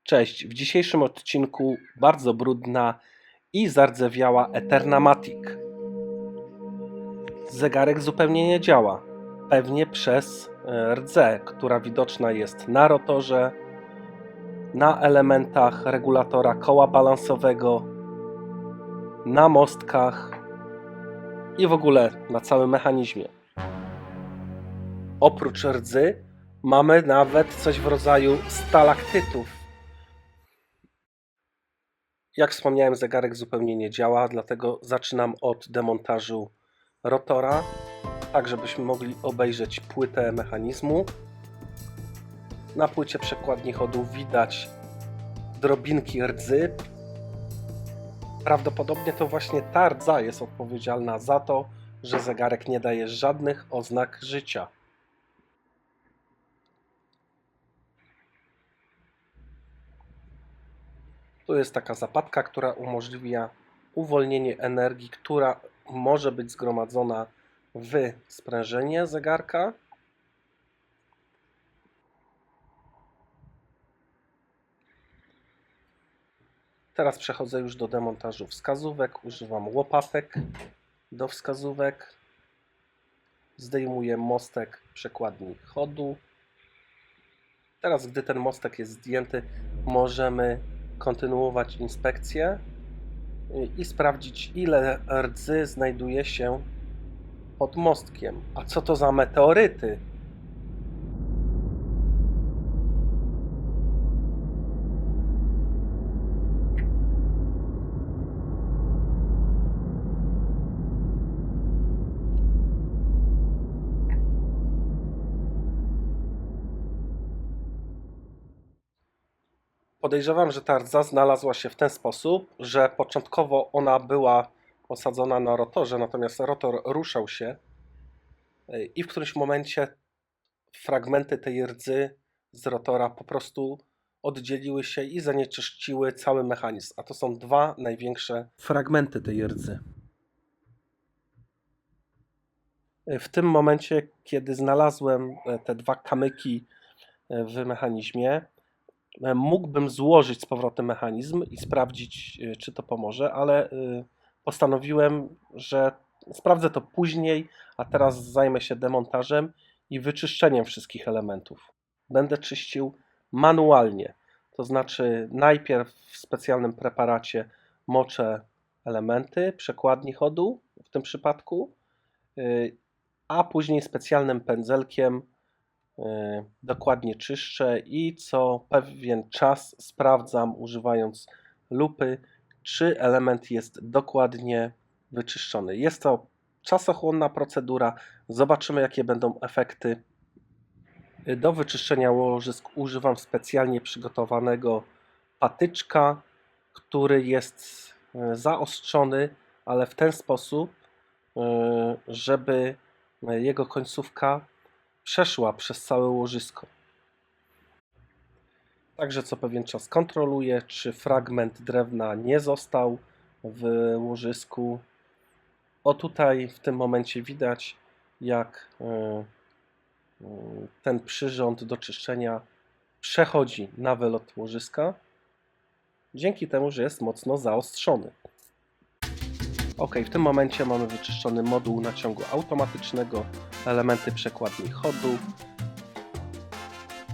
Cześć, w dzisiejszym odcinku bardzo brudna i zardzewiała Eternamatic. Zegarek zupełnie nie działa, pewnie przez rdze, która widoczna jest na rotorze, na elementach regulatora koła balansowego, na mostkach i w ogóle na całym mechanizmie. Oprócz rdzy mamy nawet coś w rodzaju stalaktytów. Jak wspomniałem, zegarek zupełnie nie działa, dlatego zaczynam od demontażu rotora, tak żebyśmy mogli obejrzeć płytę mechanizmu. Na płycie przekładni chodu widać drobinki rdzy. Prawdopodobnie to właśnie ta rdza jest odpowiedzialna za to, że zegarek nie daje żadnych oznak życia. Tu jest taka zapadka, która umożliwia uwolnienie energii, która może być zgromadzona w sprężynie zegarka. Teraz przechodzę już do demontażu wskazówek. Używam łopatek do wskazówek. Zdejmuję mostek przekładni chodu. Teraz, gdy ten mostek jest zdjęty, możemy kontynuować inspekcję i sprawdzić, ile rdzy znajduje się pod mostkiem. A co to za meteoryty? Podejrzewam, że ta rdza znalazła się w ten sposób, że początkowo ona była osadzona na rotorze, natomiast rotor ruszał się i w którymś momencie fragmenty tej rdzy z rotora po prostu oddzieliły się i zanieczyściły cały mechanizm. A to są dwa największe fragmenty tej rdzy. W tym momencie, kiedy znalazłem te dwa kamyki w mechanizmie, mógłbym złożyć z powrotem mechanizm i sprawdzić, czy to pomoże, ale postanowiłem, że sprawdzę to później, a teraz zajmę się demontażem i wyczyszczeniem wszystkich elementów. Będę czyścił manualnie, to znaczy najpierw w specjalnym preparacie moczę elementy przekładni chodu w tym przypadku, a później specjalnym pędzelkiem dokładnie czyszczę i co pewien czas sprawdzam, używając lupy, czy element jest dokładnie wyczyszczony. Jest to czasochłonna procedura. Zobaczymy, jakie będą efekty. Do wyczyszczenia łożysk używam specjalnie przygotowanego patyczka, który jest zaostrzony, ale w ten sposób, żeby jego końcówka przeszła przez całe łożysko. Także co pewien czas kontroluję, czy fragment drewna nie został w łożysku. O, tutaj w tym momencie widać, jak ten przyrząd do czyszczenia przechodzi na wylot łożyska, dzięki temu, że jest mocno zaostrzony. OK, w tym momencie mamy wyczyszczony moduł naciągu automatycznego, elementy przekładni chodu,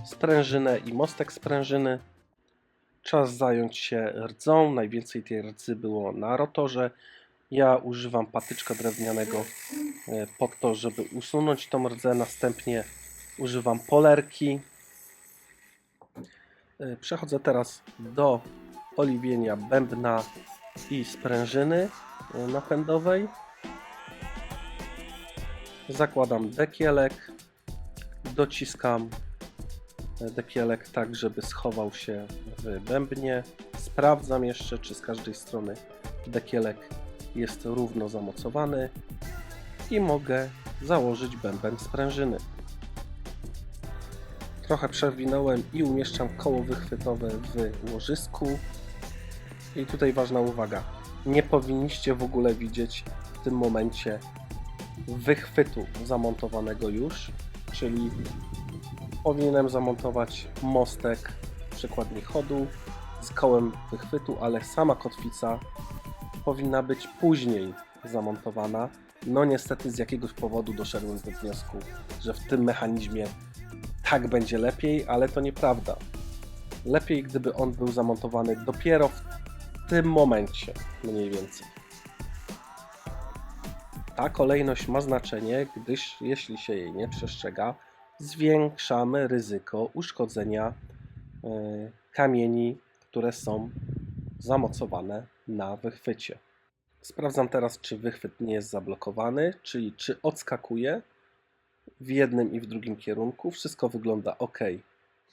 sprężynę i mostek sprężyny. Czas zająć się rdzą. Najwięcej tej rdzy było na rotorze. Ja używam patyczka drewnianego po to, żeby usunąć tą rdzę. Następnie używam polerki. Przechodzę teraz do oliwienia bębna i sprężyny napędowej. Zakładam dekielek, dociskam dekielek tak, żeby schował się w bębnie. Sprawdzam jeszcze, czy z każdej strony dekielek jest równo zamocowany i mogę założyć bęben sprężyny. Trochę przewinąłem i umieszczam koło wychwytowe w łożysku. I tutaj ważna uwaga. Nie powinniście w ogóle widzieć w tym momencie wychwytu zamontowanego już, czyli powinienem zamontować mostek przekładni chodu z kołem wychwytu, ale sama kotwica powinna być później zamontowana. No niestety z jakiegoś powodu doszedłem do wniosku, że w tym mechanizmie tak będzie lepiej, ale to nieprawda. Lepiej, gdyby on był zamontowany dopiero w tym momencie, mniej więcej. Ta kolejność ma znaczenie, gdyż jeśli się jej nie przestrzega, zwiększamy ryzyko uszkodzenia kamieni, które są zamocowane na wychwycie. Sprawdzam teraz, czy wychwyt nie jest zablokowany, czyli czy odskakuje w jednym i w drugim kierunku. Wszystko wygląda ok.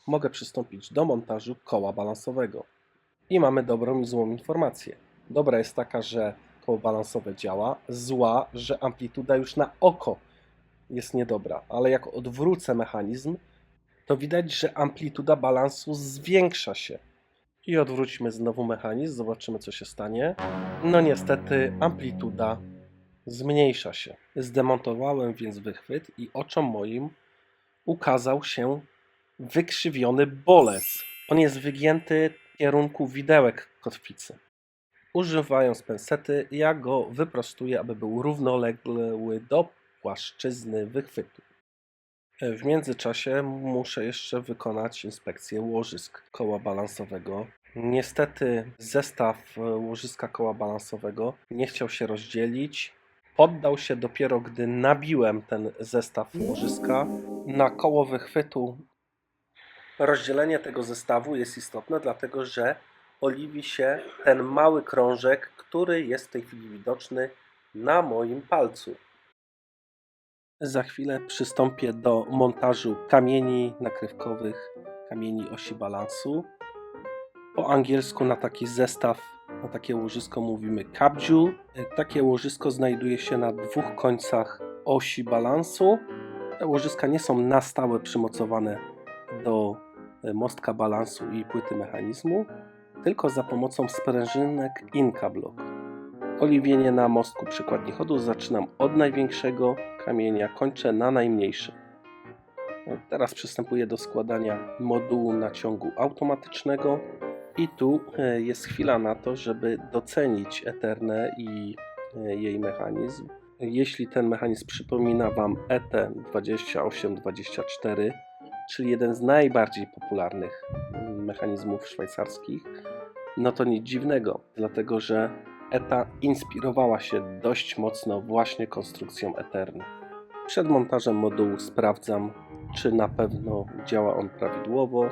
Mogę przystąpić do montażu koła balansowego. I mamy dobrą i złą informację. Dobra jest taka, że koło balansowe działa, zła, że amplituda już na oko jest niedobra, ale jak odwrócę mechanizm, to widać, że amplituda balansu zwiększa się. I odwróćmy znowu mechanizm, zobaczymy, co się stanie. No niestety amplituda zmniejsza się. Zdemontowałem więc wychwyt i oczom moim ukazał się wykrzywiony bolec. On jest wygięty w kierunku widełek kotwicy. Używając pensety, ja go wyprostuję, aby był równoległy do płaszczyzny wychwytu. W międzyczasie muszę jeszcze wykonać inspekcję łożysk koła balansowego. Niestety zestaw łożyska koła balansowego nie chciał się rozdzielić. Poddał się dopiero, gdy nabiłem ten zestaw łożyska na koło wychwytu. Rozdzielenie tego zestawu jest istotne, dlatego że oliwi się ten mały krążek, który jest w tej chwili widoczny na moim palcu. Za chwilę przystąpię do montażu kamieni nakrywkowych, kamieni osi balansu. Po angielsku na taki zestaw, na takie łożysko mówimy kabdziu. Takie łożysko znajduje się na dwóch końcach osi balansu. Te łożyska nie są na stałe przymocowane do mostka balansu i płyty mechanizmu, tylko za pomocą sprężynek Inka Block. Oliwienie na mostku przekładni chodu zaczynam od największego kamienia, kończę na najmniejszym. Teraz przystępuję do składania modułu naciągu automatycznego i tu jest chwila na to, żeby docenić Eternę i jej mechanizm. Jeśli ten mechanizm przypomina Wam ET2824, czyli jeden z najbardziej popularnych mechanizmów szwajcarskich, no to nic dziwnego, dlatego że ETA inspirowała się dość mocno właśnie konstrukcją Eterny. Przed montażem modułu sprawdzam, czy na pewno działa on prawidłowo.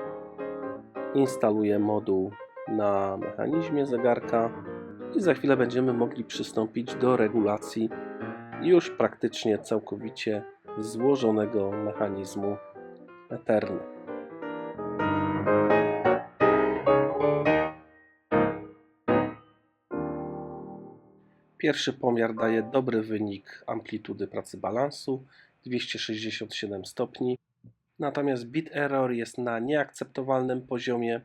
Instaluję moduł na mechanizmie zegarka i za chwilę będziemy mogli przystąpić do regulacji już praktycznie całkowicie złożonego mechanizmu Eterny. Pierwszy pomiar daje dobry wynik amplitudy pracy balansu 267 stopni, natomiast bit error jest na nieakceptowalnym poziomie.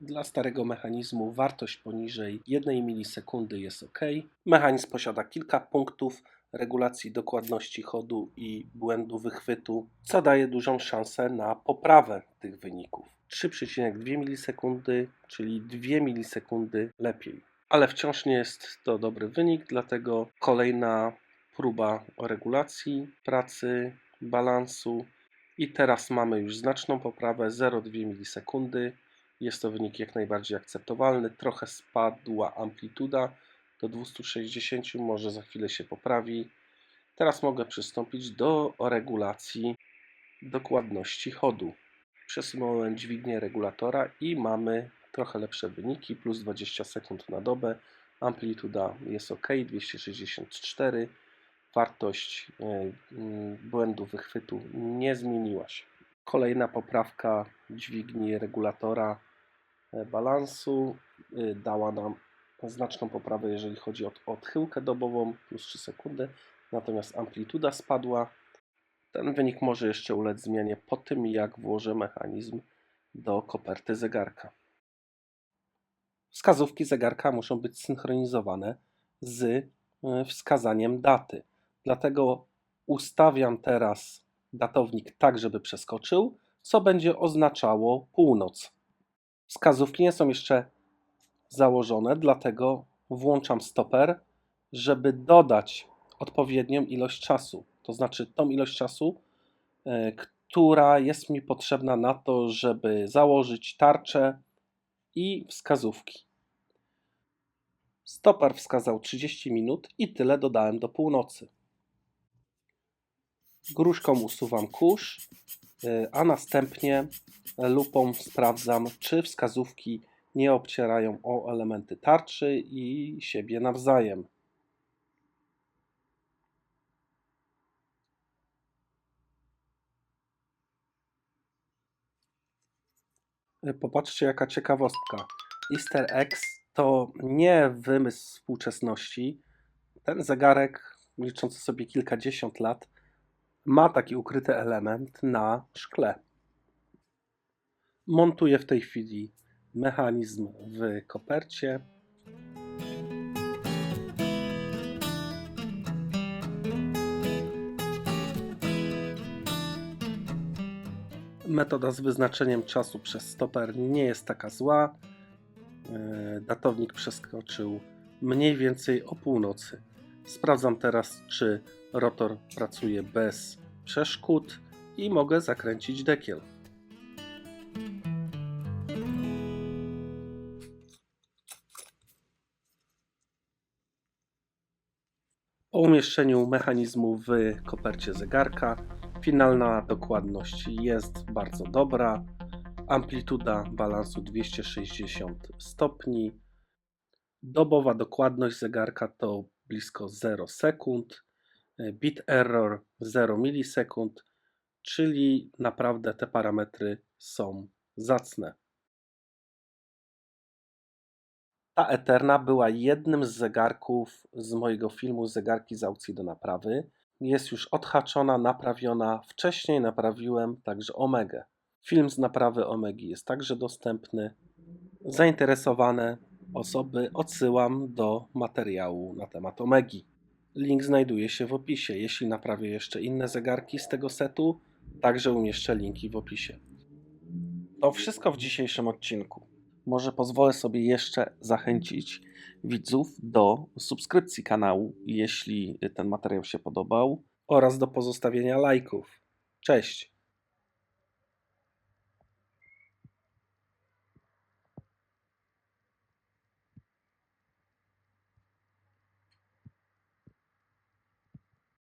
Dla starego mechanizmu wartość poniżej 1 milisekundy jest ok. Mechanizm posiada kilka punktów regulacji dokładności chodu i błędu wychwytu, co daje dużą szansę na poprawę tych wyników. 3,2 milisekundy, czyli 2 milisekundy lepiej. Ale wciąż nie jest to dobry wynik, dlatego kolejna próba regulacji pracy balansu i teraz mamy już znaczną poprawę 0,2 milisekundy. Jest to wynik jak najbardziej akceptowalny. Trochę spadła amplituda do 260, może za chwilę się poprawi. Teraz mogę przystąpić do regulacji dokładności chodu. Przesunąłem dźwignię regulatora i mamy trochę lepsze wyniki, plus 20 sekund na dobę. Amplituda jest ok, 264. Wartość błędu wychwytu nie zmieniła się. Kolejna poprawka dźwigni regulatora balansu dała nam znaczną poprawę, jeżeli chodzi o odchyłkę dobową, plus 3 sekundy, natomiast amplituda spadła. Ten wynik może jeszcze ulec zmianie po tym, jak włożę mechanizm do koperty zegarka. Wskazówki zegarka muszą być synchronizowane z wskazaniem daty. Dlatego ustawiam teraz datownik tak, żeby przeskoczył, co będzie oznaczało północ. Wskazówki nie są jeszcze założone, dlatego włączam stoper, żeby dodać odpowiednią ilość czasu. To znaczy tą ilość czasu, która jest mi potrzebna na to, żeby założyć tarczę i wskazówki. Stoper wskazał 30 minut i tyle dodałem do północy. Gruszką usuwam kurz, a następnie lupą sprawdzam, czy wskazówki nie obcierają o elementy tarczy i siebie nawzajem. Popatrzcie, jaka ciekawostka. Easter eggs to nie wymysł współczesności. Ten zegarek, liczący sobie kilkadziesiąt lat, ma taki ukryty element na szkle. Montuję w tej chwili mechanizm w kopercie. Metoda z wyznaczeniem czasu przez stoper nie jest taka zła. Datownik przeskoczył mniej więcej o północy. Sprawdzam teraz, czy rotor pracuje bez przeszkód i mogę zakręcić dekiel. Po umieszczeniu mechanizmu w kopercie zegarka finalna dokładność jest bardzo dobra. Amplituda balansu 260 stopni. Dobowa dokładność zegarka to blisko 0 sekund. Bit error 0 milisekund, czyli naprawdę te parametry są zacne. Ta Eterna była jednym z zegarków z mojego filmu Zegarki z aukcji do naprawy. Jest już odhaczona, naprawiona. Wcześniej naprawiłem także Omegę. Film z naprawy Omegi jest także dostępny. Zainteresowane osoby odsyłam do materiału na temat Omegi. Link znajduje się w opisie. Jeśli naprawię jeszcze inne zegarki z tego setu, także umieszczę linki w opisie. To wszystko w dzisiejszym odcinku. Może pozwolę sobie jeszcze zachęcić widzów do subskrypcji kanału, jeśli ten materiał się podobał, oraz do pozostawienia lajków. Cześć!